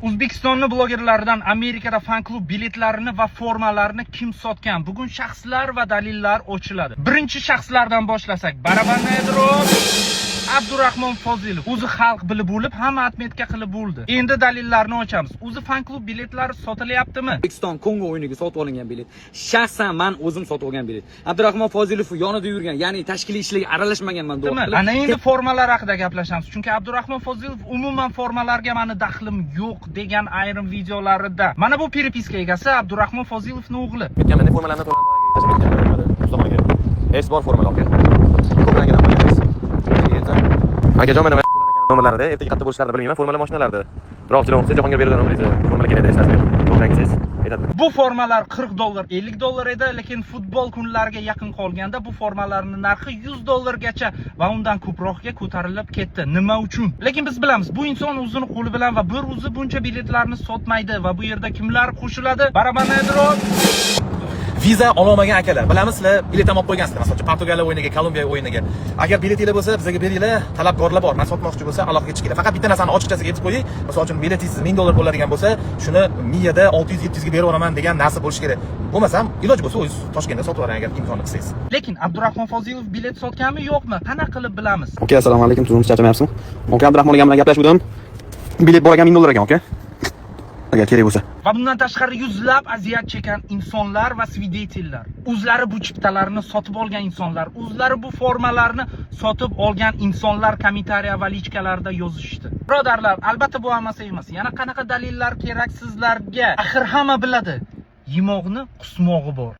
O'zbekistonning blogerlaridan Amerikada fan klub biletlarini va formalarini kim sotgan? Bugun shaxslar va dalillar ochiladi. Birinchi shaxslardan boshlasak, Barabanedrov Abdurahmon Fozilov. O'zi xalq bilib bo'lib, hamma atmetka qilib bo'ldi. Endi dalillarni ochamiz. O'zi fan klub biletlari sotilyaptimi? O'zbekiston Kongo o'yiniga sotib olingan bilet. Shaxsan men o'zim sotib olgan bilet. Abdurahmon Fozilov yonida yurgan, ya'ni tashkiliy ishlarga aralashmaganman. Ana endi formalar haqida gaplashamiz. Chunki Abdurahmon Fozilov umuman formalarga meni daxlim yo'q degan ayrim videolarida. Mana bu peripiska egasi Abdurahmon Fozilovning o'g'li. Ketganman, formalarni to'g'ri bor formalarga. Ko'plangan amaliyot. Akajon mana nomerlarida ertaga qayerda bo'lishlarini bilmayman, formalar mashinalarda. Biroqchilar o'qisa Jahongir bergan nomeringizni formalar kerakda eslasizlar. To'g'rangiz aytadi. Bu formalar $40, $50 edi, lekin futbol kunlariga yaqin qolganda bu formalarning narxi $100 va undan ko'proqga ko'tarilib ketdi. Nima uchun? Lekin biz bilamiz, bu inson o'zini qo'li bilan va bir o'zi buncha biletlarni sotmaydi va bu yerda kimlar qo'shiladi? Barabanedrov Viza ololmagan akalar, bilamiz sizlar bilet olib qo'ygansizlar. Masalan, Portugaliya o'yiniga, Kolumbiya o'yiniga. Agar biletinglar bo'lsa, bizga beringlar, talabgorlar bor. Men sotmoqchi bo'lsa, aloqaga chiqinglar. Faqat bitta narsani ochiqchasiga aytib qo'ying. Masalan uchun biletingiz $1000 bo'ladigan bo'lsa, shuni miyada 600-700 ga berib yuboraman degan narsa bo'lishi kerak. Bo'lmasam, iloj bo'lsa, o'zingiz Toshkentda sotib oling agar imkoni qilsangiz. Lekin Abdurahmon Fozilov bilet sotganmi, yo'qmi? Qana qilib bilamiz? Oka, assalomu alaykum. Tuzumni charchamayapsizmi? Oka, Abdurahmon bilan gaplashgandim. Bilet bor ekan $1000 ekan, oka. Agar kerak bo'lsa. Va bundan tashqari yuzlab aziyat chekkan insonlar va svidetiller, o'zlari bu chiptalarni sotib olgan insonlar, o'zlari bu formalarni sotib olgan insonlar kommentariya va lichkalarda yozishdi. Birodarlar, albatta bu hammasi emas. Yana qanaqa dalillar kerak sizlarga? Axir hamma biladi. Yemoqni qusmog'i bor.